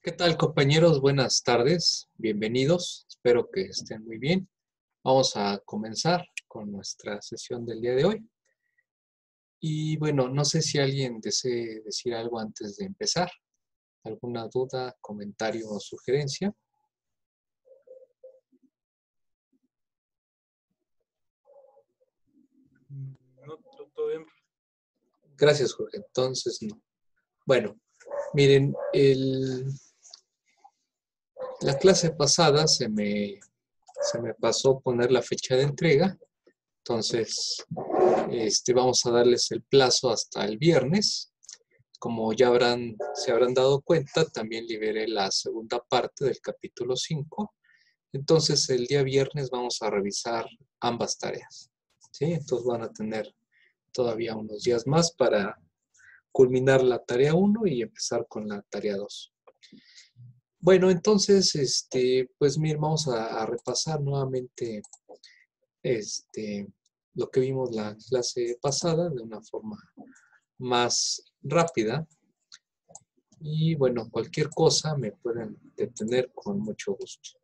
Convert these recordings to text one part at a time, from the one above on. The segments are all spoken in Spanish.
¿Qué tal, compañeros? Buenas tardes, bienvenidos. Espero que estén muy bien. Vamos a comenzar con nuestra sesión del día de hoy. Y bueno, no sé si alguien desee decir algo antes de empezar. ¿Alguna duda, comentario o sugerencia? No, todo bien. Gracias, Jorge. Entonces, no. Bueno, miren, la clase pasada se me pasó poner la fecha de entrega. Entonces, vamos a darles el plazo hasta el viernes. Como ya se habrán dado cuenta, también liberé la segunda parte del capítulo 5. Entonces, el día viernes vamos a revisar ambas tareas. ¿Sí? Entonces van a tener todavía unos días más para culminar la tarea 1 y empezar con la tarea 2. Bueno, entonces, pues miren, vamos a repasar nuevamente lo que vimos la clase pasada de una forma más rápida. Y bueno, cualquier cosa me pueden detener con mucho gusto.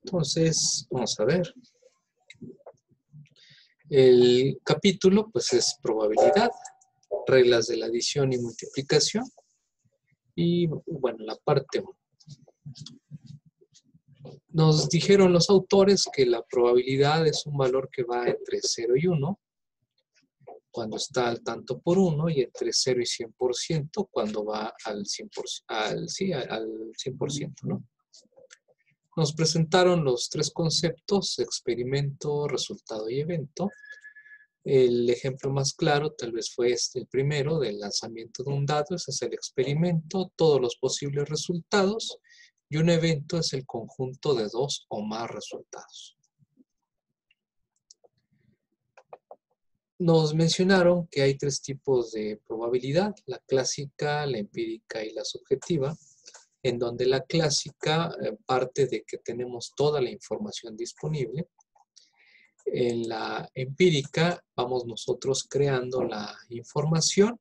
Entonces, vamos a ver. El capítulo, pues, es probabilidad, reglas de la adición y multiplicación. Y bueno, la parte 1. Nos dijeron los autores que la probabilidad es un valor que va entre 0 y 1, cuando está al tanto por 1, y entre 0 y 100% cuando va al 100%, al 100%, ¿no? Nos presentaron los tres conceptos: experimento, resultado y evento. El ejemplo más claro tal vez fue el primero, del lanzamiento de un dado. Ese es el experimento, todos los posibles resultados, y un evento es el conjunto de dos o más resultados. Nos mencionaron que hay tres tipos de probabilidad: la clásica, la empírica y la subjetiva, en donde la clásica parte de que tenemos toda la información disponible. En la empírica vamos nosotros creando la información,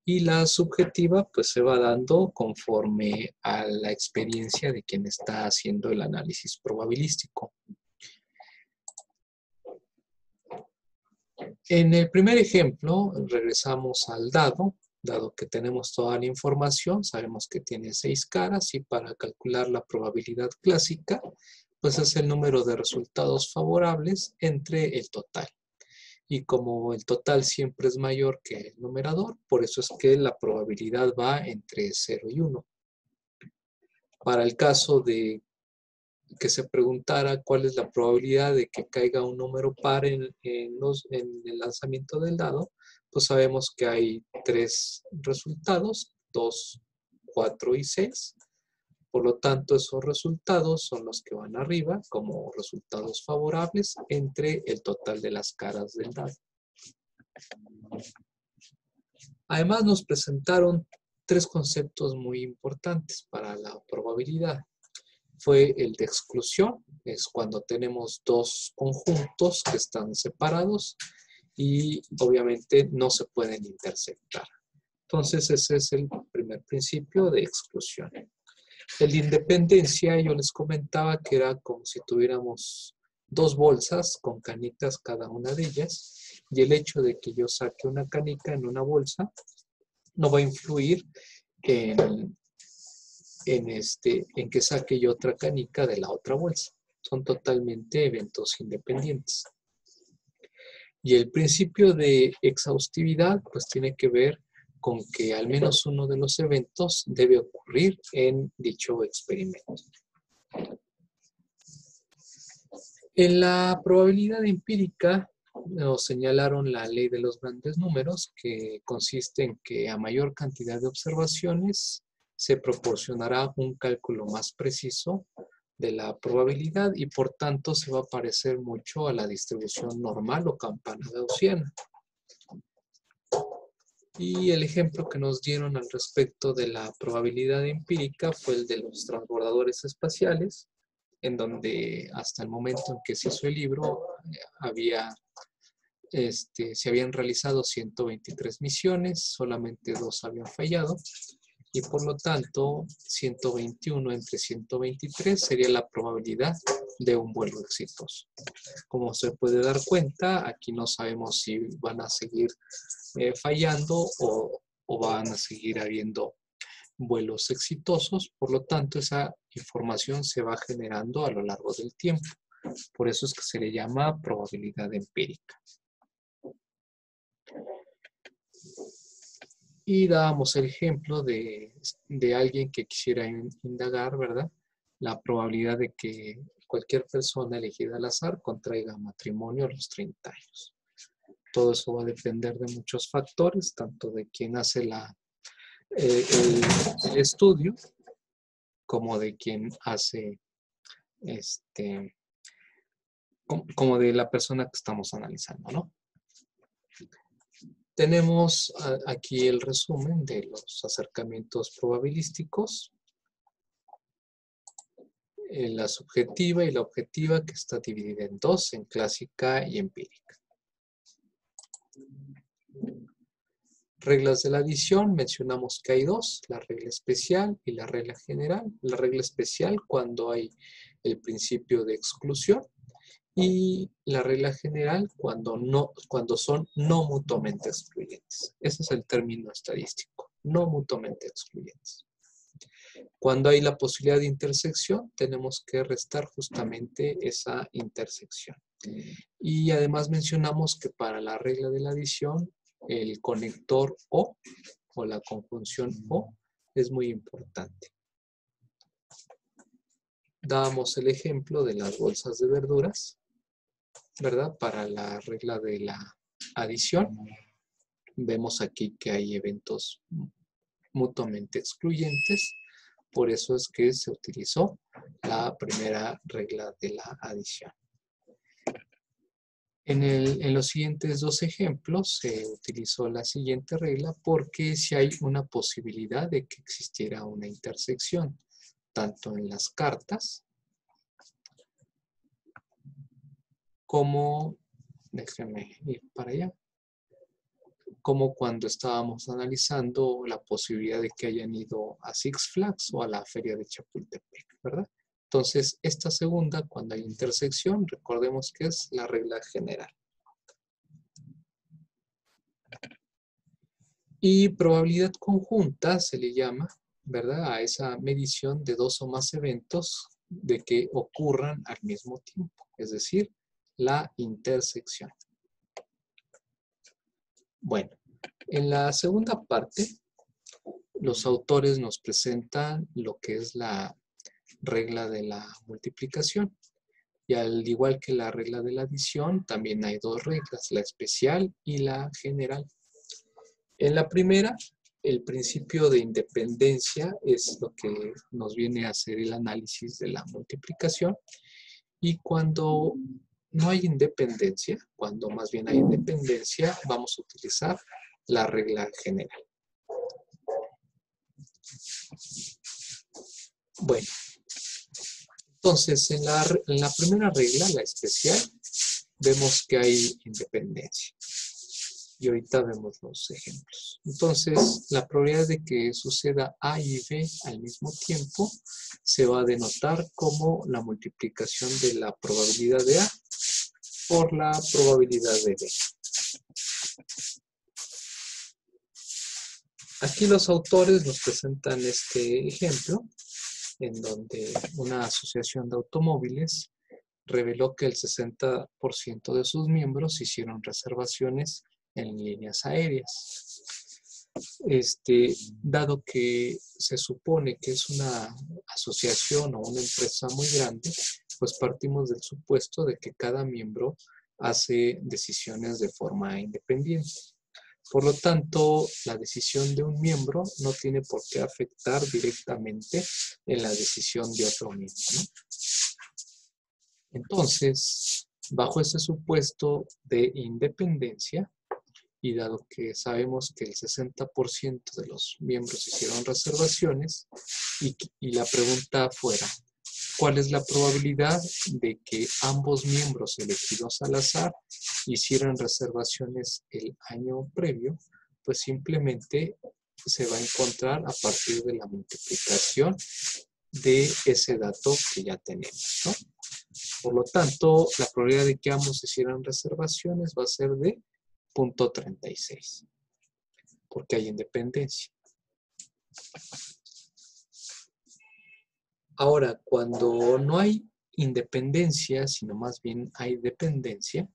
y la subjetiva pues se va dando conforme a la experiencia de quien está haciendo el análisis probabilístico. En el primer ejemplo regresamos al dado. Dado que tenemos toda la información, sabemos que tiene 6 caras, y para calcular la probabilidad clásica pues es el número de resultados favorables entre el total. Y como el total siempre es mayor que el numerador, por eso es que la probabilidad va entre 0 y 1. Para el caso de que se preguntara cuál es la probabilidad de que caiga un número par en el lanzamiento del dado, pues sabemos que hay 3 resultados, 2, 4 y 6. Por lo tanto, esos resultados son los que van arriba como resultados favorables entre el total de las caras del dado. Además, nos presentaron 3 conceptos muy importantes para la probabilidad. Fue el de exclusión, es cuando tenemos 2 conjuntos que están separados y obviamente no se pueden intersectar. Entonces, ese es el primer principio de exclusión. El de independencia, yo les comentaba que era como si tuviéramos 2 bolsas con canicas cada una de ellas, y el hecho de que yo saque una canica en una bolsa no va a influir en que saque yo otra canica de la otra bolsa. Son totalmente eventos independientes. Y el principio de exhaustividad pues tiene que ver con que al menos uno de los eventos debe ocurrir en dicho experimento. En la probabilidad empírica nos señalaron la ley de los grandes números, que consiste en que a mayor cantidad de observaciones se proporcionará un cálculo más preciso de la probabilidad, y por tanto se va a parecer mucho a la distribución normal o campana gaussiana. Y el ejemplo que nos dieron al respecto de la probabilidad empírica fue el de los transbordadores espaciales, en donde hasta el momento en que se hizo el libro se habían realizado 123 misiones, solamente 2 habían fallado, Y por lo tanto, 121 entre 123 sería la probabilidad de un vuelo exitoso. Como se puede dar cuenta, aquí no sabemos si van a seguir fallando o van a seguir habiendo vuelos exitosos. Por lo tanto, esa información se va generando a lo largo del tiempo. Por eso es que se le llama probabilidad empírica. Y dábamos el ejemplo de alguien que quisiera indagar, ¿verdad? La probabilidad de que cualquier persona elegida al azar contraiga matrimonio a los 30 años. Todo eso va a depender de muchos factores, tanto de quien hace el estudio, como de quien hace, como de la persona que estamos analizando, ¿no? Tenemos aquí el resumen de los acercamientos probabilísticos. La subjetiva y la objetiva, que está dividida en dos, en clásica y empírica. Reglas de la adición, mencionamos que hay dos, la regla especial y la regla general. La regla especial cuando hay el principio de exclusión y la regla general cuando son no mutuamente excluyentes. Ese es el término estadístico, no mutuamente excluyentes. Cuando hay la posibilidad de intersección, tenemos que restar justamente esa intersección. Y además mencionamos que para la regla de la adición, el conector o la conjunción o es muy importante. Dábamos el ejemplo de las bolsas de verduras, ¿verdad? Para la regla de la adición, vemos aquí que hay eventos mutuamente excluyentes, por eso es que se utilizó la primera regla de la adición. En los siguientes dos ejemplos se utilizó la siguiente regla porque si hay una posibilidad de que existiera una intersección, tanto en las cartas como, déjenme ir para allá, como cuando estábamos analizando la posibilidad de que hayan ido a Six Flags o a la feria de Chapultepec, ¿verdad? Entonces, esta segunda, cuando hay intersección, recordemos que es la regla general. Y probabilidad conjunta se le llama, ¿verdad?, a esa medición de dos o más eventos de que ocurran al mismo tiempo, es decir, la intersección. Bueno, en la segunda parte, los autores nos presentan lo que es la regla de la multiplicación. Y al igual que la regla de la adición, también hay dos reglas, la especial y la general. En la primera, el principio de independencia es lo que nos viene a hacer el análisis de la multiplicación. Y cuando no hay independencia, cuando más bien hay independencia, vamos a utilizar la regla general. Bueno, entonces en la primera regla, la especial, vemos que hay independencia. Y ahorita vemos los ejemplos. Entonces, la probabilidad de que suceda A y B al mismo tiempo se va a denotar como la multiplicación de la probabilidad de A por la probabilidad de B. Aquí los autores nos presentan este ejemplo en donde una asociación de automóviles reveló que el 60% de sus miembros hicieron reservaciones en líneas aéreas. Dado que se supone que es una asociación o una empresa muy grande, pues partimos del supuesto de que cada miembro hace decisiones de forma independiente. Por lo tanto, la decisión de un miembro no tiene por qué afectar directamente en la decisión de otro miembro, ¿no? Entonces, bajo ese supuesto de independencia, y dado que sabemos que el 60% de los miembros hicieron reservaciones, y la pregunta fuera, ¿cuál es la probabilidad de que ambos miembros elegidos al azar hicieran reservaciones el año previo? Pues simplemente se va a encontrar a partir de la multiplicación de ese dato que ya tenemos, ¿no? Por lo tanto, la probabilidad de que ambos hicieran reservaciones va a ser de 0.36, porque hay independencia. Ahora, cuando no hay independencia, sino más bien hay dependencia,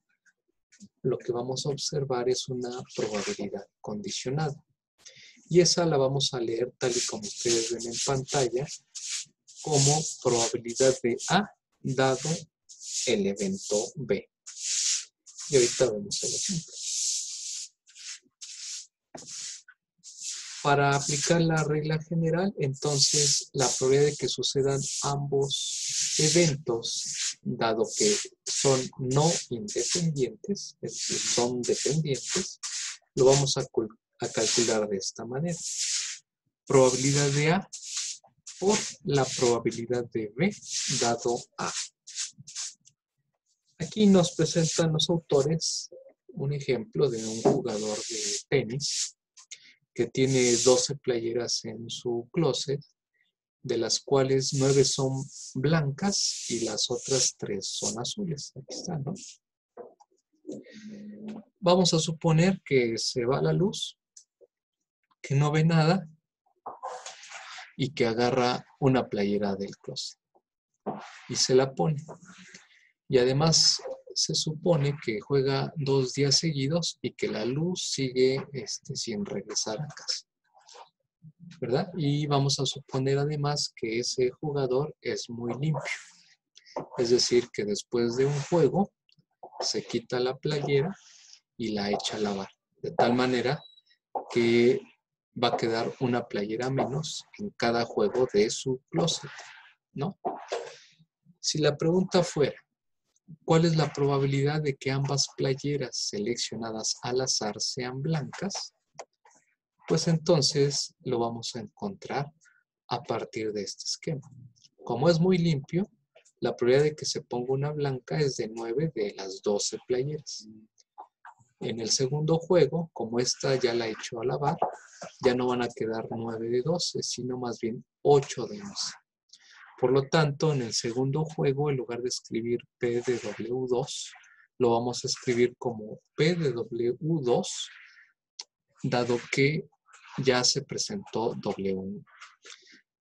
lo que vamos a observar es una probabilidad condicionada. Y esa la vamos a leer tal y como ustedes ven en pantalla, como probabilidad de A dado el evento B. Y ahorita vemos el ejemplo. Para aplicar la regla general, entonces la probabilidad de que sucedan ambos eventos, dado que son no independientes, es decir, son dependientes, lo vamos a calcular de esta manera. Probabilidad de A por la probabilidad de B dado A. Aquí nos presentan los autores un ejemplo de un jugador de tenis que tiene 12 playeras en su closet, de las cuales 9 son blancas y las otras 3 son azules. Aquí están, ¿no? Vamos a suponer que se va la luz, que no ve nada y que agarra una playera del closet y se la pone. Y además se supone que juega 2 días seguidos y que la luz sigue sin regresar a casa, ¿verdad? Y vamos a suponer además que ese jugador es muy limpio. Es decir, que después de un juego se quita la playera y la echa a lavar. De tal manera que va a quedar una playera menos en cada juego de su closet, ¿no? Si la pregunta fuera, ¿cuál es la probabilidad de que ambas playeras seleccionadas al azar sean blancas? Pues entonces lo vamos a encontrar a partir de este esquema. Como es muy limpio, la probabilidad de que se ponga una blanca es de 9 de las 12 playeras. En el segundo juego, como esta ya la he hecho a lavar, ya no van a quedar 9 de 12, sino más bien 8 de 11. Por lo tanto, en el segundo juego, en lugar de escribir P de W2, lo vamos a escribir como P de W2, dado que ya se presentó W1.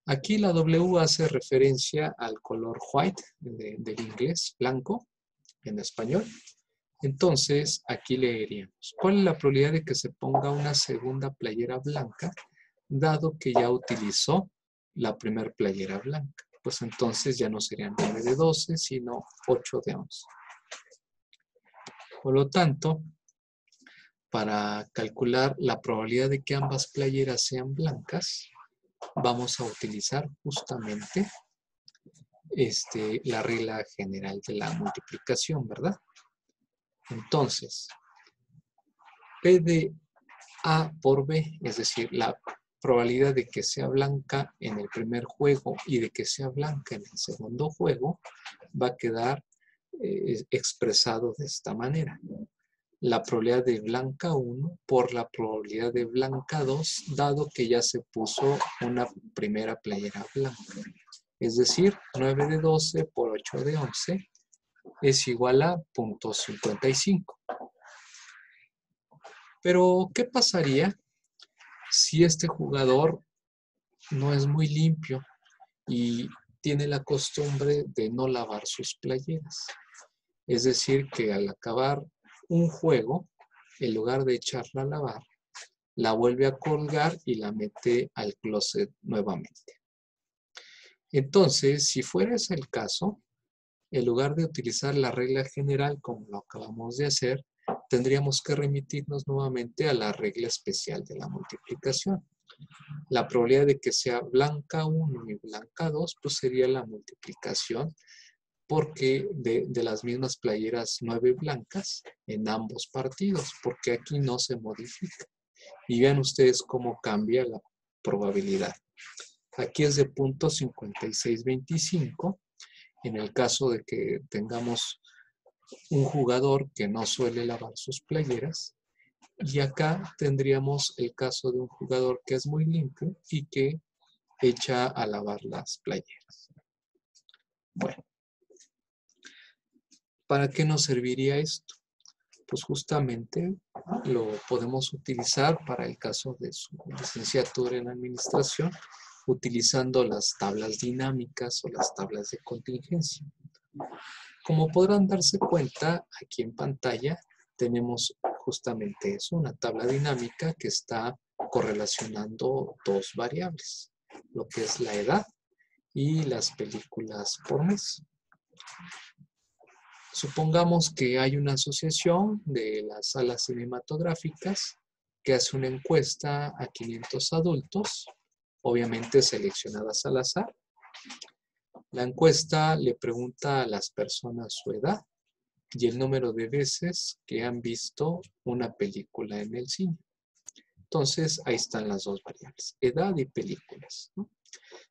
Aquí la W hace referencia al color white del inglés, blanco, en español. Entonces, aquí leeríamos, ¿cuál es la probabilidad de que se ponga una segunda playera blanca, dado que ya utilizó la primera playera blanca? Pues entonces ya no serían 9 de 12, sino 8 de 11. Por lo tanto, para calcular la probabilidad de que ambas playeras sean blancas, vamos a utilizar justamente la regla general de la multiplicación, ¿verdad? Entonces, P de A por B, es decir, la probabilidad de que sea blanca en el primer juego y de que sea blanca en el segundo juego, va a quedar expresado de esta manera. La probabilidad de blanca 1 por la probabilidad de blanca 2, dado que ya se puso una primera playera blanca. Es decir, 9 de 12 por 8 de 11 es igual a 0.55. Pero, ¿qué pasaría si este jugador no es muy limpio y tiene la costumbre de no lavar sus playeras? Es decir, que al acabar un juego, en lugar de echarla a lavar, la vuelve a colgar y la mete al closet nuevamente. Entonces, si fuera ese el caso, en lugar de utilizar la regla general como lo acabamos de hacer, tendríamos que remitirnos nuevamente a la regla especial de la multiplicación. La probabilidad de que sea blanca 1 y blanca 2, pues sería la multiplicación, porque de las mismas playeras 9 blancas en ambos partidos, porque aquí no se modifica. Y vean ustedes cómo cambia la probabilidad. Aquí es de 0.5625. En el caso de que tengamos un jugador que no suele lavar sus playeras, Y acá tendríamos el caso de un jugador que es muy limpio y que echa a lavar las playeras. Bueno, ¿para qué nos serviría esto? Pues justamente lo podemos utilizar para el caso de su licenciatura en administración, utilizando las tablas dinámicas o las tablas de contingencia. Como podrán darse cuenta, aquí en pantalla tenemos justamente eso, una tabla dinámica que está correlacionando dos variables, lo que es la edad y las películas por mes. Supongamos que hay una asociación de las salas cinematográficas que hace una encuesta a 500 adultos, obviamente seleccionadas al azar. La encuesta le pregunta a las personas su edad y el número de veces que han visto una película en el cine. Entonces, ahí están las dos variables, edad y películas, ¿no?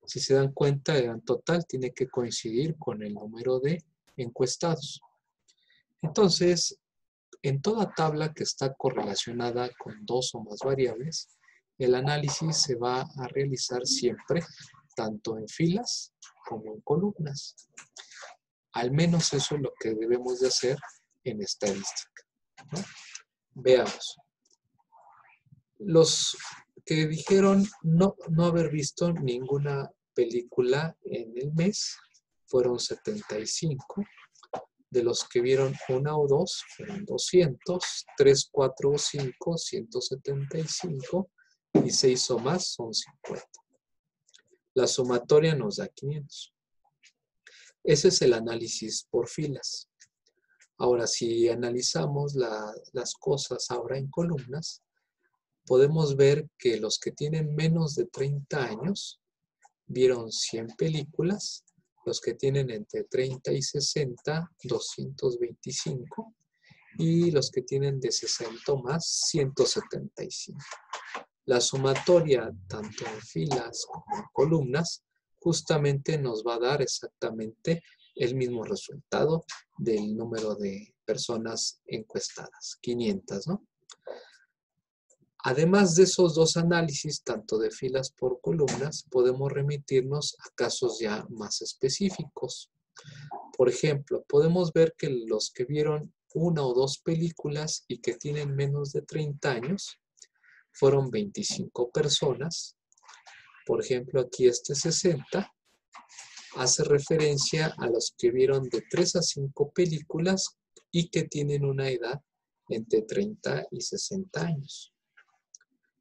Si se dan cuenta, el edad total tiene que coincidir con el número de encuestados. Entonces, en toda tabla que está correlacionada con dos o más variables, el análisis se va a realizar siempre tanto en filas como en columnas. Al menos eso es lo que debemos de hacer en estadística, ¿no? Veamos. Los que dijeron no haber visto ninguna película en el mes fueron 75. De los que vieron una o dos fueron 200, 3, 4 o 5, 175 y 6 o más son 50. La sumatoria nos da 500. Ese es el análisis por filas. Ahora, si analizamos las cosas ahora en columnas, podemos ver que los que tienen menos de 30 años vieron 100 películas, los que tienen entre 30 y 60, 225, y los que tienen de 60 o más, 175. La sumatoria, tanto en filas como en columnas, justamente nos va a dar exactamente el mismo resultado del número de personas encuestadas, 500, ¿no? Además de esos dos análisis, tanto de filas por columnas, podemos remitirnos a casos ya más específicos. Por ejemplo, podemos ver que los que vieron una o dos películas y que tienen menos de 30 años fueron 25 personas. Por ejemplo, aquí este 60 hace referencia a los que vieron de 3 a 5 películas y que tienen una edad entre 30 y 60 años.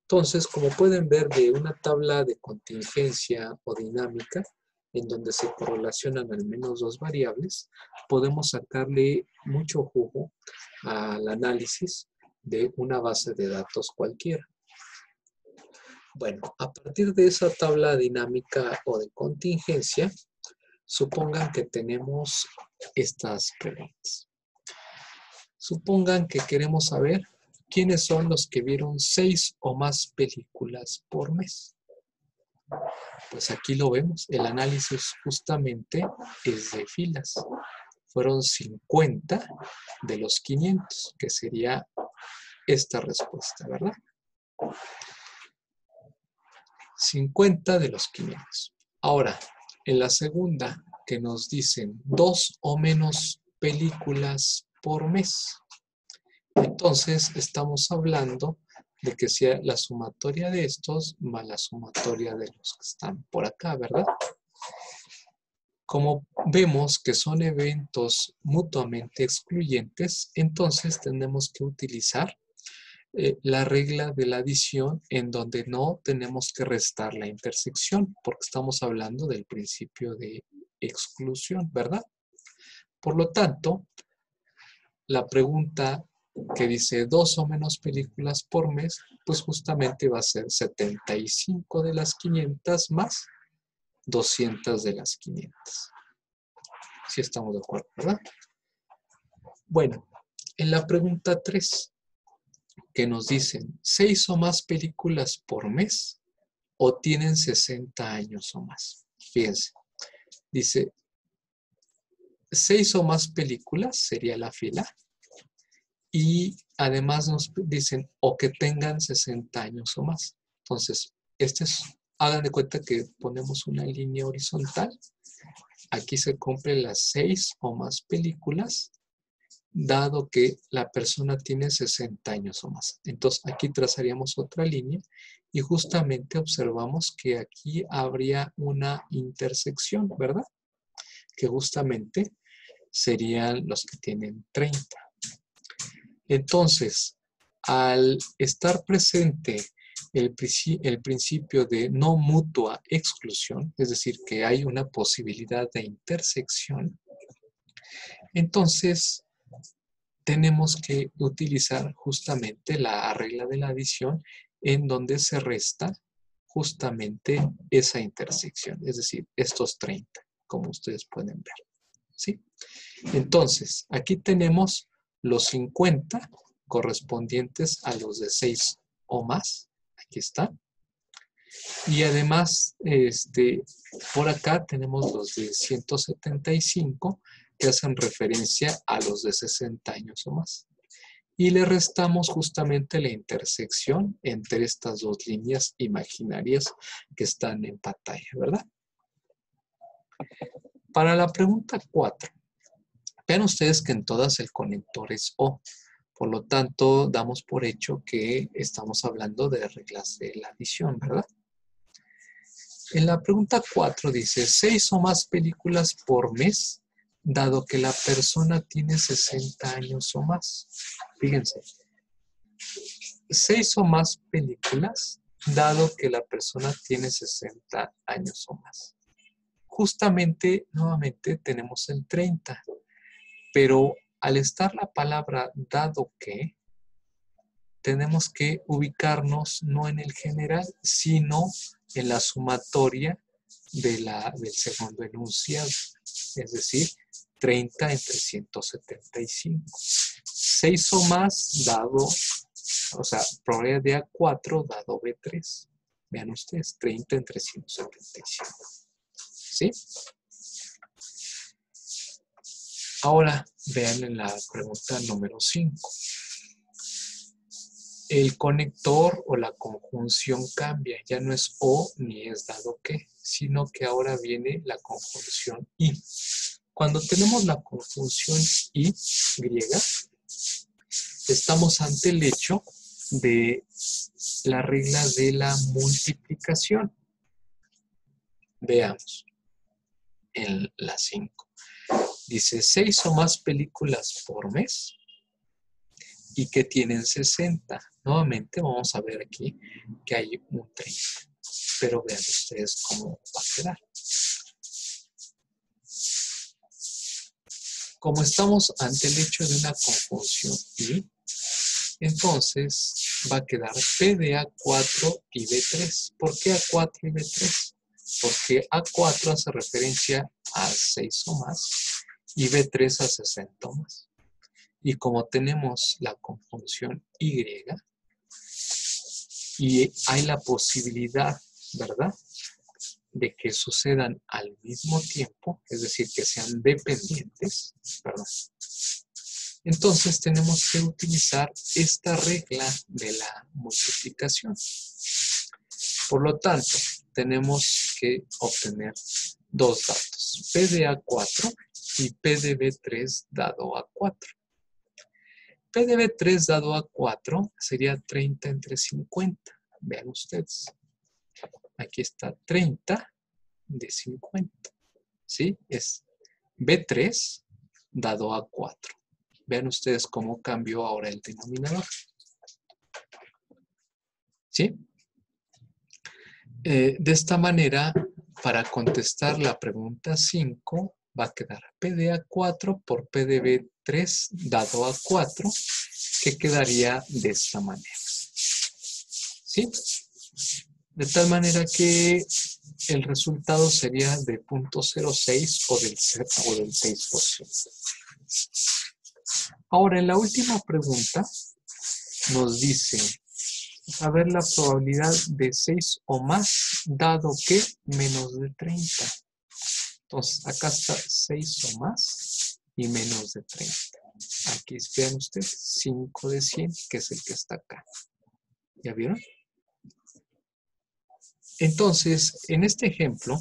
Entonces, como pueden ver de una tabla de contingencia o dinámica, en donde se correlacionan al menos dos variables, podemos sacarle mucho jugo al análisis de una base de datos cualquiera. Bueno, a partir de esa tabla dinámica o de contingencia, supongan que tenemos estas preguntas. Supongan que queremos saber quiénes son los que vieron 6 o más películas por mes. Pues aquí lo vemos, el análisis justamente es de filas. Fueron 50 de los 500, que sería esta respuesta, ¿verdad? 50 de los 500. Ahora, en la segunda, que nos dicen 2 o menos películas por mes. Entonces, estamos hablando de que sea la sumatoria de estos más la sumatoria de los que están por acá, ¿verdad? Como vemos que son eventos mutuamente excluyentes, entonces tenemos que utilizar la regla de la adición en donde no tenemos que restar la intersección, porque estamos hablando del principio de exclusión, ¿verdad? Por lo tanto, la pregunta que dice 2 o menos películas por mes, pues justamente va a ser 75 de las 500 más 200 de las 500. Sí estamos de acuerdo, ¿verdad? Bueno, en la pregunta 3, que nos dicen 6 o más películas por mes o tienen 60 años o más. Fíjense, dice 6 o más películas sería la fila Y además nos dicen o que tengan 60 años o más. Entonces, hagan de cuenta que ponemos una línea horizontal. Aquí se cumplen las 6 o más películas, dado que la persona tiene 60 años o más. Entonces, aquí trazaríamos otra línea y justamente observamos que aquí habría una intersección, ¿verdad? Que justamente serían los que tienen 30. Entonces, al estar presente el principio de no mutua exclusión, es decir, que hay una posibilidad de intersección, entonces tenemos que utilizar justamente la regla de la adición en donde se resta justamente esa intersección, es decir, estos 30, como ustedes pueden ver. ¿Sí? Entonces, aquí tenemos los 50 correspondientes a los de 6 o más. Aquí está. Y además, por acá tenemos los de 175 que hacen referencia a los de 60 años o más. Y le restamos justamente la intersección entre estas dos líneas imaginarias que están en pantalla, ¿verdad? Para la pregunta 4, vean ustedes que en todas el conector es O. Por lo tanto, damos por hecho que estamos hablando de reglas de la adición, ¿verdad? En la pregunta 4 dice 6 o más películas por mes, dado que la persona tiene 60 años o más. Fíjense, 6 o más películas, dado que la persona tiene 60 años o más. Justamente, nuevamente, tenemos el 30, pero al estar la palabra dado que, tenemos que ubicarnos no en el general, sino en la sumatoria del segundo enunciado, es decir, 30 entre 175. 6 o más dado, o sea, probabilidad de A4 dado B3. Vean ustedes, 30 entre 175. ¿Sí? Ahora, vean en la pregunta número 5. El conector o la conjunción cambia. Ya no es o ni es dado que, sino que ahora viene la conjunción y. Cuando tenemos la conjunción y griega, estamos ante el hecho de la regla de la multiplicación. Veamos en la 5. Dice 6 o más películas por mes y que tienen 60. Nuevamente vamos a ver aquí que hay un 30. Pero vean ustedes cómo va a quedar. Como estamos ante el hecho de una conjunción y, entonces va a quedar P de A4 y B3. ¿Por qué A4 y B3? Porque A4 hace referencia a 6 o más y B3 a 60 o más. Y como tenemos la conjunción Y y hay la posibilidad, ¿verdad?, de que sucedan al mismo tiempo, es decir, que sean dependientes, perdón. Entonces tenemos que utilizar esta regla de la multiplicación. Por lo tanto, tenemos que obtener dos datos, P de A4 y P de B3 dado A4. P de B3 dado A4 sería 30 entre 50. Vean ustedes. Aquí está 30 de 50. ¿Sí? Es B3 dado A4. Vean ustedes cómo cambió ahora el denominador. ¿Sí? De esta manera, para contestar la pregunta 5, va a quedar P de A4 por P de B3 dado A4, que quedaría de esta manera. ¿Sí? De tal manera que el resultado sería de 0.06 o del 6%. Ahora, en la última pregunta, nos dice saber la probabilidad de 6 o más, dado que menos de 30. Entonces, acá está 6 o más y menos de 30. Aquí vean ustedes, 5 de 100, que es el que está acá. ¿Ya vieron? Entonces, en este ejemplo,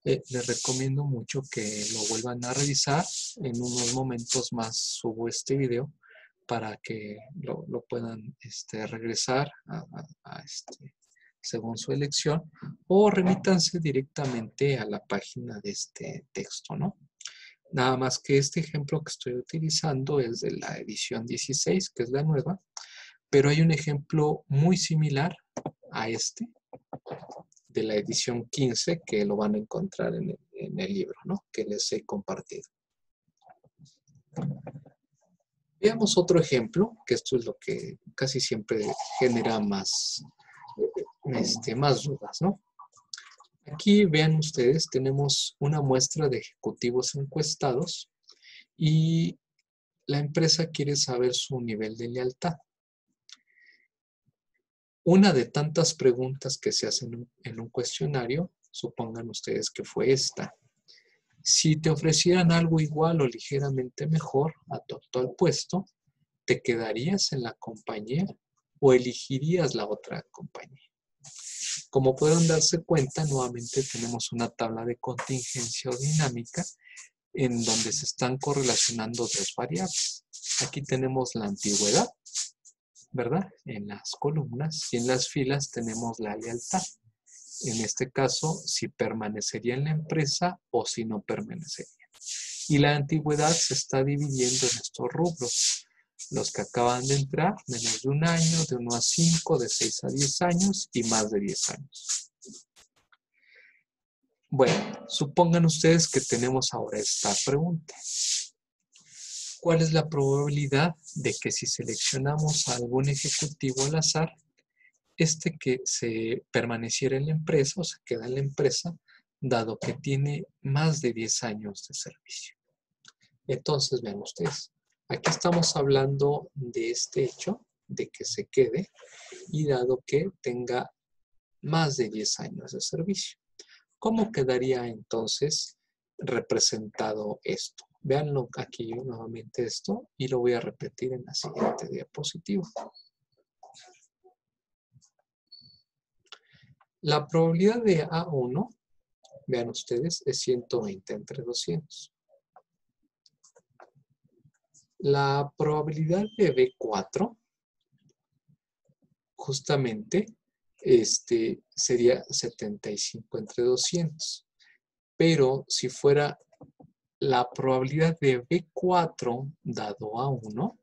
les recomiendo mucho que lo vuelvan a revisar. En unos momentos más subo este video para que lo puedan regresar según su elección, o remítanse directamente a la página de este texto, ¿no? Nada más que este ejemplo que estoy utilizando es de la edición 16, que es la nueva, pero hay un ejemplo muy similar a este, de la edición 15, que lo van a encontrar en el libro, ¿no? Que les he compartido. Veamos otro ejemplo, que esto es lo que casi siempre genera más dudas, ¿no? Aquí vean ustedes, tenemos una muestra de ejecutivos encuestados y la empresa quiere saber su nivel de lealtad. Una de tantas preguntas que se hacen en un cuestionario, supongan ustedes que fue esta. Si te ofrecieran algo igual o ligeramente mejor a tu actual puesto, ¿te quedarías en la compañía o elegirías la otra compañía? Como podrán darse cuenta, nuevamente tenemos una tabla de contingencia o dinámica en donde se están correlacionando dos variables. Aquí tenemos la antigüedad, ¿verdad? En las columnas, y en las filas tenemos la lealtad. En este caso, si permanecería en la empresa o si no permanecería. Y la antigüedad se está dividiendo en estos rubros. Los que acaban de entrar, menos de un año, de 1 a 5, de 6 a 10 años y más de 10 años. Bueno, supongan ustedes que tenemos ahora esta pregunta. ¿Cuál es la probabilidad de que si seleccionamos a algún ejecutivo al azar, que se permaneciera en la empresa o se queda en la empresa, dado que tiene más de 10 años de servicio? Entonces, vean ustedes, aquí estamos hablando de este hecho, de que se quede, y dado que tenga más de 10 años de servicio. ¿Cómo quedaría entonces representado esto? Véanlo aquí nuevamente esto y lo voy a repetir en la siguiente diapositiva. La probabilidad de A1, vean ustedes, es 120 entre 200. La probabilidad de B4, justamente, sería 75 entre 200. Pero si fuera la probabilidad de B4 dado a 1,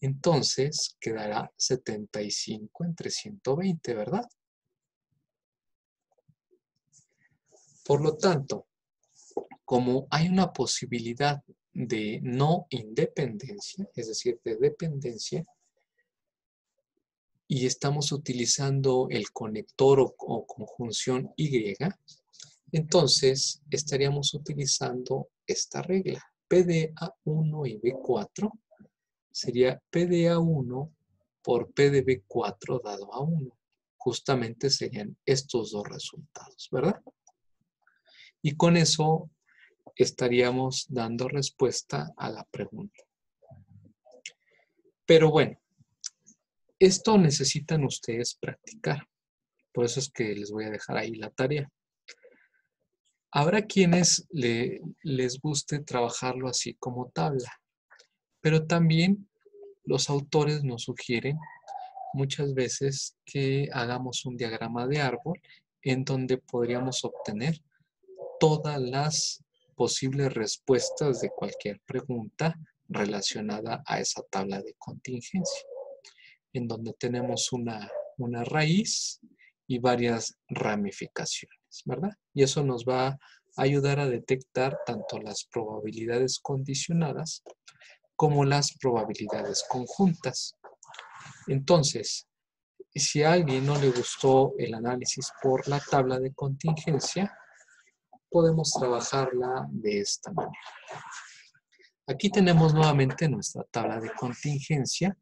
entonces quedará 75 entre 120, ¿verdad? Por lo tanto, como hay una posibilidad de no independencia, es decir, de dependencia, y estamos utilizando el conector o conjunción Y, entonces estaríamos utilizando esta regla. P de A1 y B4 sería P de A1 por P de B4 dado a 1. Justamente serían estos dos resultados, ¿verdad? Y con eso estaríamos dando respuesta a la pregunta. Pero bueno, esto necesitan ustedes practicar. Por eso es que les voy a dejar ahí la tarea. Habrá quienes les guste trabajarlo así como tabla, pero también los autores nos sugieren muchas veces que hagamos un diagrama de árbol en donde podríamos obtener todas las posibles respuestas de cualquier pregunta relacionada a esa tabla de contingencia, en donde tenemos una raíz y varias ramificaciones, ¿verdad? Y eso nos va a ayudar a detectar tanto las probabilidades condicionadas como las probabilidades conjuntas. Entonces, si a alguien no le gustó el análisis por la tabla de contingencia, podemos trabajarla de esta manera. Aquí tenemos nuevamente nuestra tabla de contingencia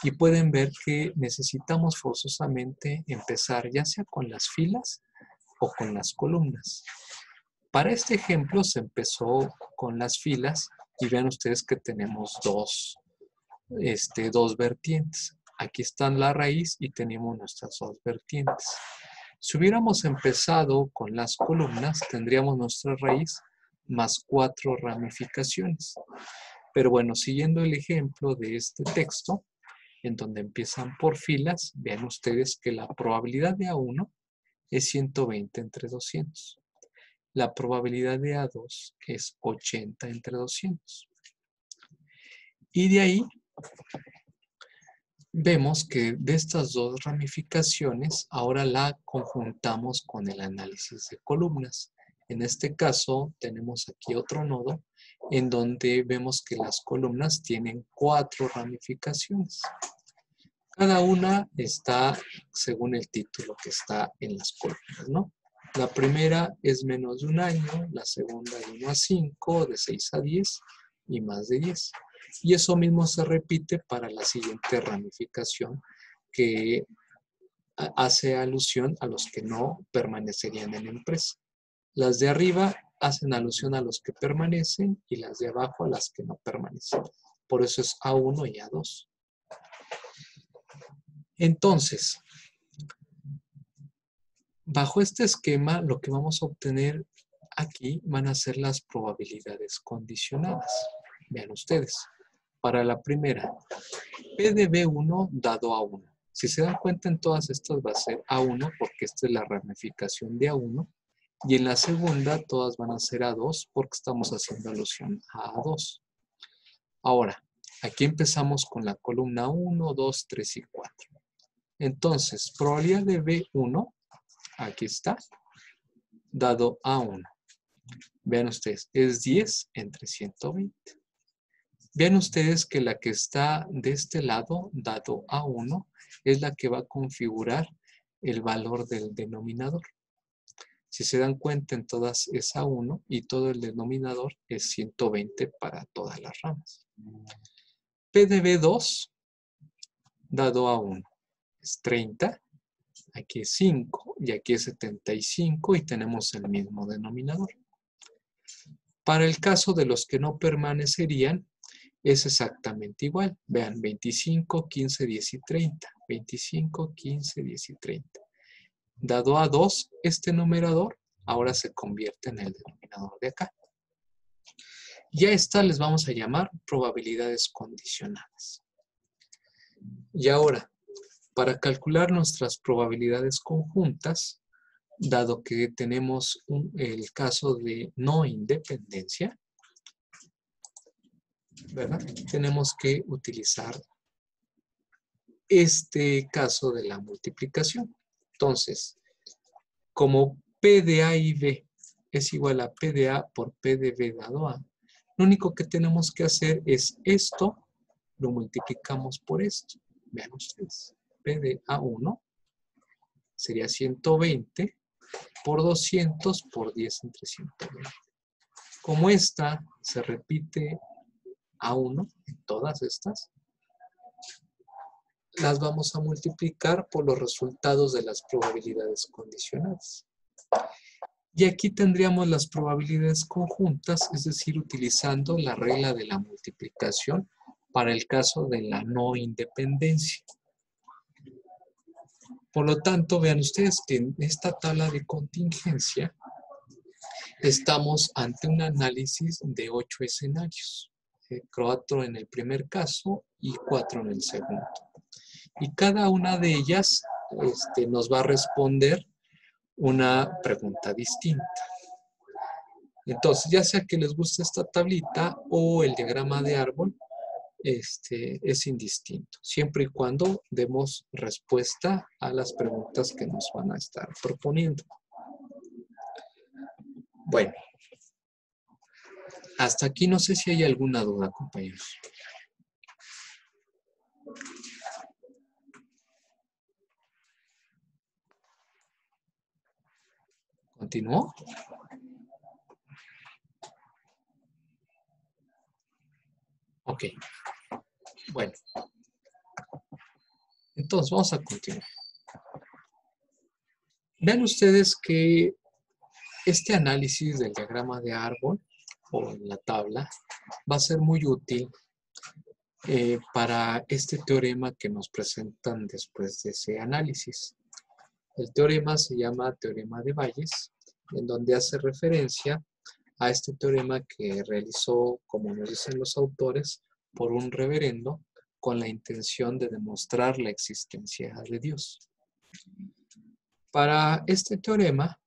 y pueden ver que necesitamos forzosamente empezar ya sea con las filas o con las columnas. Para este ejemplo se empezó con las filas Y vean ustedes que tenemos dos vertientes. Aquí está la raíz y tenemos nuestras dos vertientes. Si hubiéramos empezado con las columnas, tendríamos nuestra raíz más 4 ramificaciones. Pero bueno, siguiendo el ejemplo de este texto, en donde empiezan por filas, vean ustedes que la probabilidad de A1 es 120 entre 200. La probabilidad de A2 es 80 entre 200. Y de ahí vemos que de estas dos ramificaciones, ahora la conjuntamos con el análisis de columnas. En este caso, tenemos aquí otro nodo en donde vemos que las columnas tienen 4 ramificaciones. Cada una está según el título que está en las columnas, ¿no? La primera es menos de 1 año, la segunda de 1 a 5, de 6 a 10 y más de 10. Y eso mismo se repite para la siguiente ramificación que hace alusión a los que no permanecerían en la empresa. Las de arriba hacen alusión a los que permanecen y las de abajo a las que no permanecen. Por eso es A1 y A2. Entonces, bajo este esquema, lo que vamos a obtener aquí van a ser las probabilidades condicionadas. Vean ustedes. Para la primera, P de B1 dado A1. Si se dan cuenta, en todas estas va a ser A1 porque esta es la ramificación de A1. Y en la segunda, todas van a ser A2 porque estamos haciendo alusión a A2. Ahora, aquí empezamos con la columna 1, 2, 3 y 4. Entonces, probabilidad de B1, aquí está, dado A1. Vean ustedes, es 10 entre 120. Vean ustedes que la que está de este lado, dado A1, es la que va a configurar el valor del denominador. Si se dan cuenta, en todas es A1 y todo el denominador es 120 para todas las ramas. P de B2, dado A1, es 30, aquí es 5 y aquí es 75 y tenemos el mismo denominador. Para el caso de los que no permanecerían, es exactamente igual. Vean, 25, 15, 10 y 30. 25, 15, 10 y 30. Dado a 2, este numerador ahora se convierte en el denominador de acá. Y a esta les vamos a llamar probabilidades condicionadas. Y ahora, para calcular nuestras probabilidades conjuntas, dado que tenemos el caso de no independencia, ¿verdad? Tenemos que utilizar este caso de la multiplicación. Entonces, como P de A y B es igual a P de A por P de B dado A, lo único que tenemos que hacer es esto, lo multiplicamos por esto. Vean ustedes, P de A1 sería 120 por 200 por 10 entre 120. Como esta se repite A1 en todas estas, las vamos a multiplicar por los resultados de las probabilidades condicionadas. Y aquí tendríamos las probabilidades conjuntas, es decir, utilizando la regla de la multiplicación para el caso de la no independencia. Por lo tanto, vean ustedes que en esta tabla de contingencia estamos ante un análisis de 8 escenarios. 4 en el primer caso y 4 en el segundo. Y cada una de ellas nos va a responder una pregunta distinta. Entonces, ya sea que les guste esta tablita o el diagrama de árbol, es indistinto, siempre y cuando demos respuesta a las preguntas que nos van a estar proponiendo. Bueno, hasta aquí no sé si hay alguna duda, compañeros. ¿Continuó? Ok. Bueno. Entonces, vamos a continuar. Vean ustedes que este análisis del diagrama de árbol o en la tabla va a ser muy útil para este teorema que nos presentan después de ese análisis. El teorema se llama teorema de Bayes, en donde hace referencia a este teorema que realizó, como nos dicen los autores, por un reverendo con la intención de demostrar la existencia de Dios. Para este teorema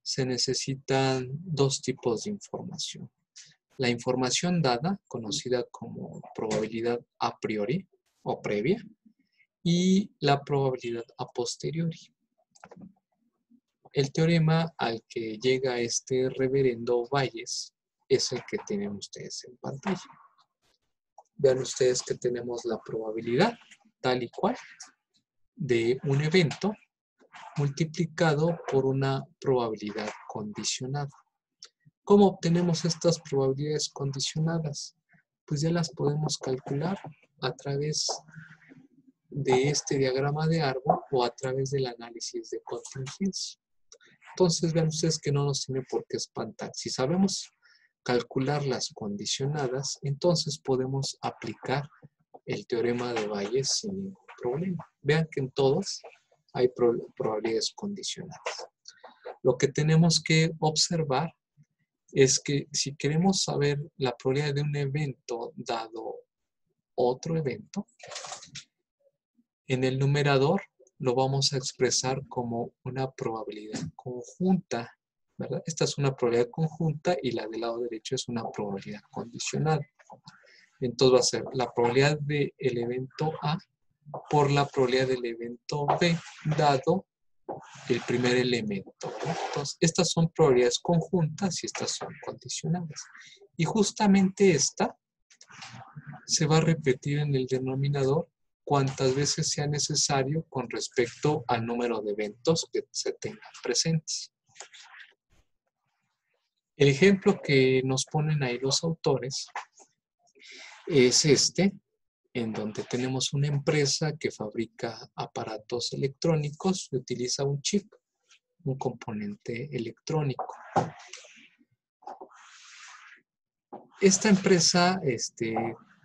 se necesitan dos tipos de información. La información dada, conocida como probabilidad a priori o previa, y la probabilidad a posteriori. El teorema al que llega este reverendo Bayes es el que tienen ustedes en pantalla. Vean ustedes que tenemos la probabilidad, tal y cual, de un evento multiplicado por una probabilidad condicionada. ¿Cómo obtenemos estas probabilidades condicionadas? Pues ya las podemos calcular a través de este diagrama de árbol o a través del análisis de contingencia. Entonces vean ustedes que no nos tiene por qué espantar. Si sabemos calcular las condicionadas, entonces podemos aplicar el teorema de Bayes sin ningún problema. Vean que en todos hay probabilidades condicionadas. Lo que tenemos que observar es que si queremos saber la probabilidad de un evento dado otro evento, en el numerador lo vamos a expresar como una probabilidad conjunta, ¿verdad? Esta es una probabilidad conjunta y la del lado derecho es una probabilidad condicional. Entonces va a ser la probabilidad del evento A por la probabilidad del evento B dado el primer elemento, ¿verdad? Entonces, estas son probabilidades conjuntas y estas son condicionales. Y justamente esta se va a repetir en el denominador cuantas veces sea necesario con respecto al número de eventos que se tengan presentes. El ejemplo que nos ponen ahí los autores es este, en donde tenemos una empresa que fabrica aparatos electrónicos y utiliza un chip, un componente electrónico. Esta empresa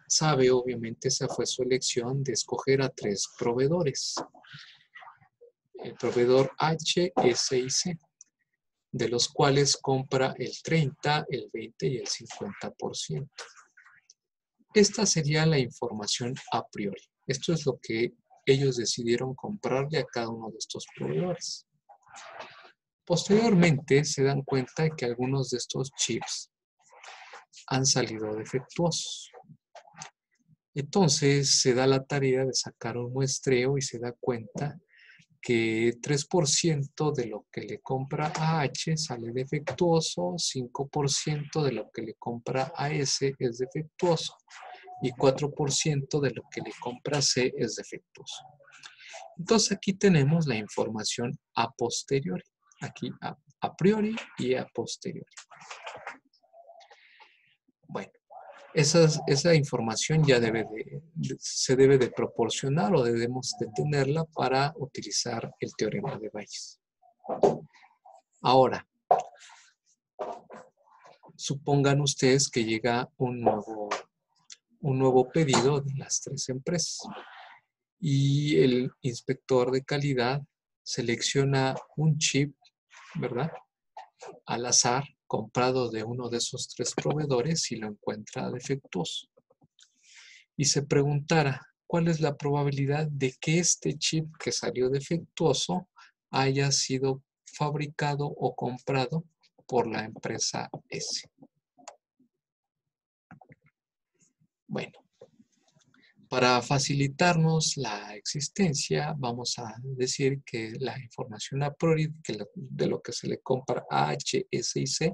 sabe, obviamente, esa fue su elección de escoger a 3 proveedores. El proveedor H, S y C, de los cuales compra el 30, el 20 y el 50%. Esta sería la información a priori. Esto es lo que ellos decidieron comprarle a cada uno de estos proveedores. Posteriormente se dan cuenta de que algunos de estos chips han salido defectuosos. Entonces se da la tarea de sacar un muestreo y se da cuenta que 3% de lo que le compra a H sale defectuoso, 5% de lo que le compra a S es defectuoso y 4% de lo que le compra C es defectuoso. Entonces aquí tenemos la información a posteriori, aquí a priori y a posteriori. Bueno, esa información ya se debe de proporcionar o debemos de tenerla para utilizar el teorema de Bayes. Ahora, supongan ustedes que llega un nuevo pedido de las 3 empresas y el inspector de calidad selecciona un chip, ¿verdad?, al azar, comprado de uno de esos 3 proveedores y lo encuentra defectuoso. Y se preguntara, ¿cuál es la probabilidad de que este chip que salió defectuoso haya sido fabricado o comprado por la empresa S? Bueno, para facilitarnos la existencia, vamos a decir que la información a priori de lo que se le compra a H, S y C,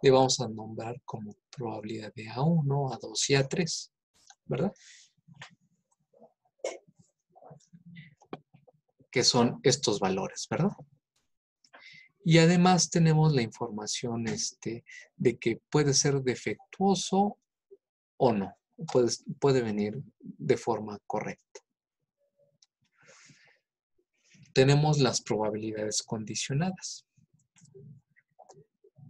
le vamos a nombrar como probabilidad de A1, A2 y A3, ¿verdad? Que son estos valores, ¿verdad? Y además tenemos la información de que puede ser defectuoso o no, puede venir de forma correcta. Tenemos las probabilidades condicionadas.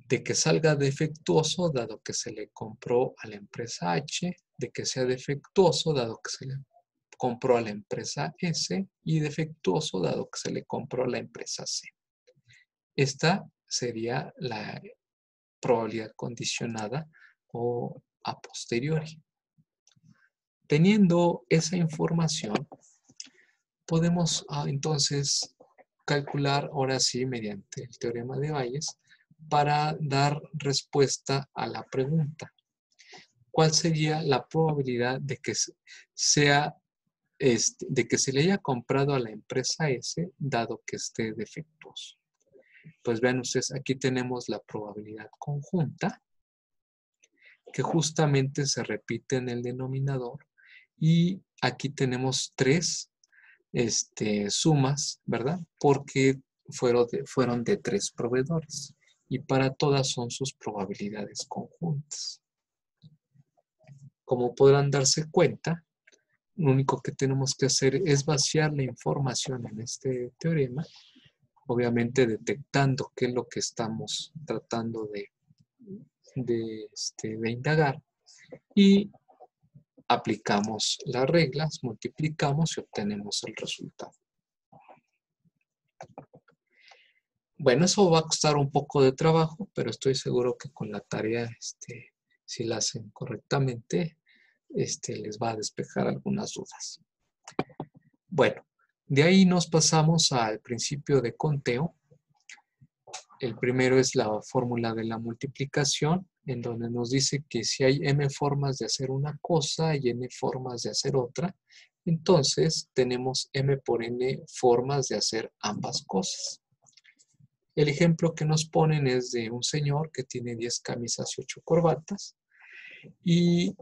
de que salga defectuoso dado que se le compró a la empresa H, de que sea defectuoso dado que se le compró a la empresa S y defectuoso dado que se le compró a la empresa C. Esta sería la probabilidad condicionada o a posteriori. Teniendo esa información, podemos entonces calcular ahora sí mediante el teorema de Bayes para dar respuesta a la pregunta. ¿Cuál sería la probabilidad de que de que se le haya comprado a la empresa S dado que esté defectuoso? Pues vean ustedes, aquí tenemos la probabilidad conjunta que justamente se repite en el denominador y aquí tenemos tres sumas, ¿verdad? Porque fueron de tres proveedores y para todas son sus probabilidades conjuntas. Como podrán darse cuenta, lo único que tenemos que hacer es vaciar la información en este teorema, obviamente detectando qué es lo que estamos tratando de indagar y aplicamos las reglas, multiplicamos y obtenemos el resultado. Bueno, eso va a costar un poco de trabajo, pero estoy seguro que con la tarea, si la hacen correctamente, les va a despejar algunas dudas. Bueno, de ahí nos pasamos al principio de conteo. El primero es la fórmula de la multiplicación, en donde nos dice que si hay m formas de hacer una cosa y n formas de hacer otra, entonces tenemos m por n formas de hacer ambas cosas. El ejemplo que nos ponen es de un señor que tiene 10 camisas y 8 corbatas. Y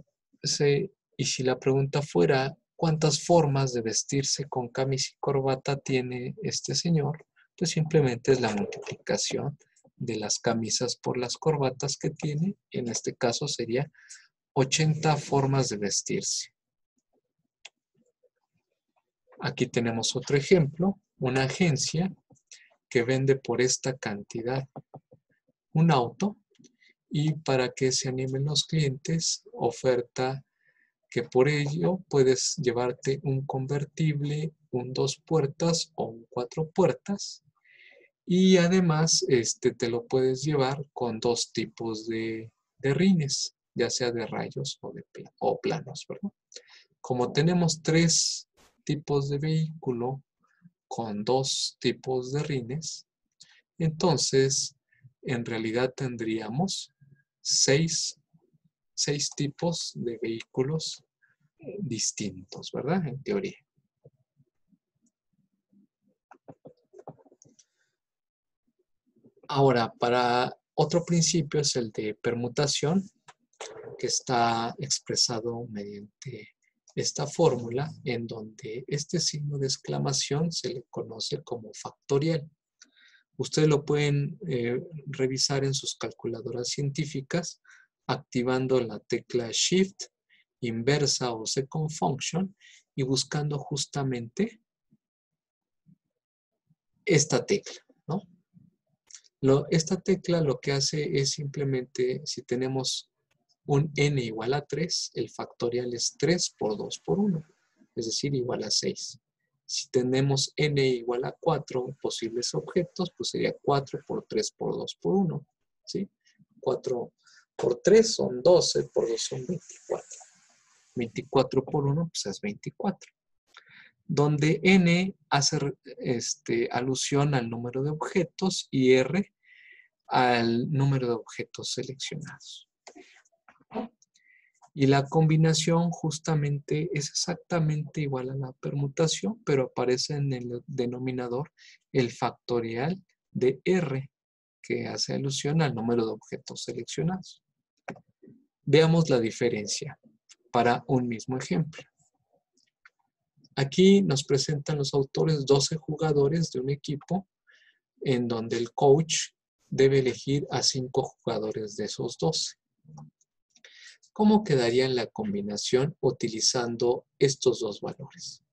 si la pregunta fuera, ¿cuántas formas de vestirse con camisa y corbata tiene este señor? Pues simplemente es la multiplicación de las camisas por las corbatas que tiene. En este caso sería 80 formas de vestirse. Aquí tenemos otro ejemplo, una agencia que vende por esta cantidad un auto y para que se animen los clientes oferta que por ello puedes llevarte un convertible, un 2 puertas o un 4 puertas y además te lo puedes llevar con dos tipos de rines, ya sea de rayos o planos, ¿verdad? Como tenemos tres tipos de vehículo con dos tipos de rines, entonces en realidad tendríamos seis tipos de vehículos distintos, ¿verdad? En teoría. Ahora, para otro principio es el de permutación, que está expresado mediante esta fórmula, en donde este signo de exclamación se le conoce como factorial. Ustedes lo pueden revisar en sus calculadoras científicas activando la tecla Shift, inversa o second function y buscando justamente esta tecla, ¿no? Esta tecla lo que hace es simplemente, si tenemos un n igual a 3, el factorial es 3 por 2 por 1, es decir, igual a 6. Si tenemos n igual a 4 posibles objetos, pues sería 4 por 3 por 2 por 1, ¿sí? 4 por 3 son 12, por 2 son 24. 24 por 1 pues es 24. Donde n hace alusión al número de objetos y r al número de objetos seleccionados. Y la combinación justamente es exactamente igual a la permutación, pero aparece en el denominador el factorial de r, que hace alusión al número de objetos seleccionados. Veamos la diferencia para un mismo ejemplo. Aquí nos presentan los autores 12 jugadores de un equipo en donde el coach debe elegir a 5 jugadores de esos 12. ¿Cómo quedaría en la combinación utilizando estos dos valores?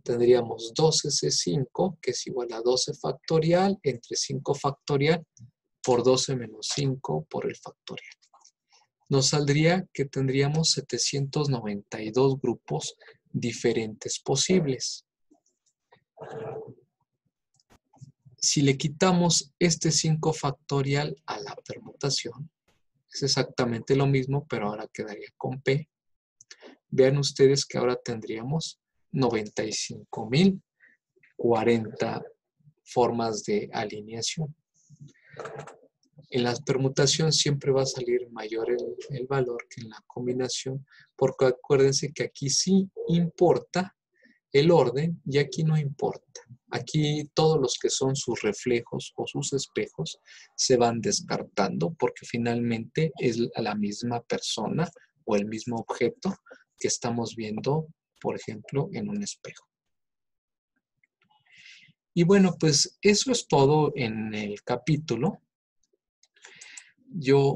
Tendríamos 12C5, que es igual a 12 factorial entre 5 factorial, por 12 menos 5 por el factorial. Nos saldría que tendríamos 792 grupos diferentes posibles. Si le quitamos este 5 factorial a la permutación, es exactamente lo mismo, pero ahora quedaría con P. Vean ustedes que ahora tendríamos 95.040 formas de alineación. En la permutación siempre va a salir mayor el valor que en la combinación, porque acuérdense que aquí sí importa el orden y aquí no importa. Aquí todos los que son sus reflejos o sus espejos se van descartando porque finalmente es la misma persona o el mismo objeto que estamos viendo, por ejemplo, en un espejo. Y bueno, pues eso es todo en el capítulo.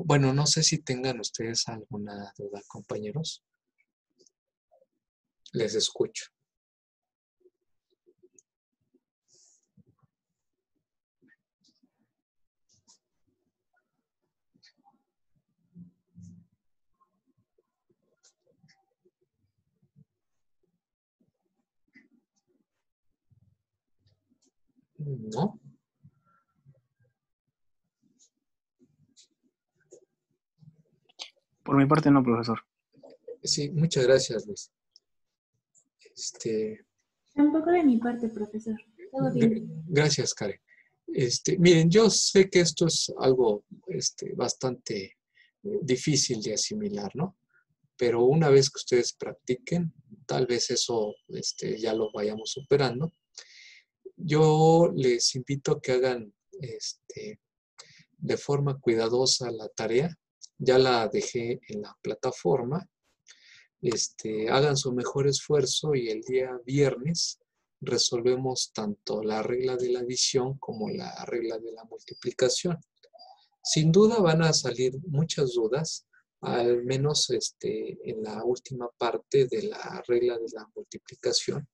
Bueno, no sé si tengan ustedes alguna duda, compañeros. Les escucho. ¿No? Por mi parte no, profesor. Sí, muchas gracias, Luis. Tampoco de mi parte, profesor. Todo bien. Gracias, Karen. Miren, yo sé que esto es algo bastante difícil de asimilar, ¿no? Pero una vez que ustedes practiquen, tal vez eso ya lo vayamos superando. Yo les invito a que hagan de forma cuidadosa la tarea. Ya la dejé en la plataforma. Hagan su mejor esfuerzo y el día viernes resolvemos tanto la regla de la adición como la regla de la multiplicación. Sin duda van a salir muchas dudas, al menos en la última parte de la regla de la multiplicación,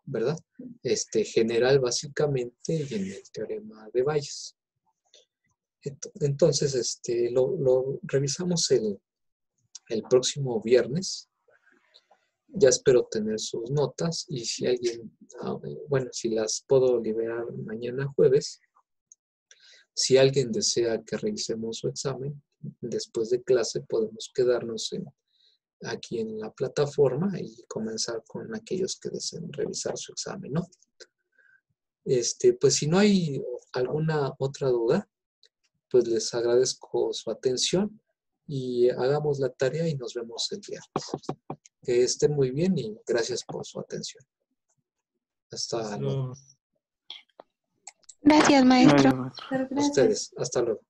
¿verdad? General básicamente y en el teorema de Bayes. Entonces, lo revisamos el próximo viernes. Ya espero tener sus notas y si alguien, bueno, si las puedo liberar mañana jueves, si alguien desea que revisemos su examen, después de clase podemos quedarnos aquí en la plataforma y comenzar con aquellos que deseen revisar su examen, ¿no? Pues si no hay alguna otra duda, pues les agradezco su atención y hagamos la tarea y nos vemos el viernes. Que estén muy bien y gracias por su atención. Hasta luego. Gracias, maestro. Gracias. A ustedes. Hasta luego.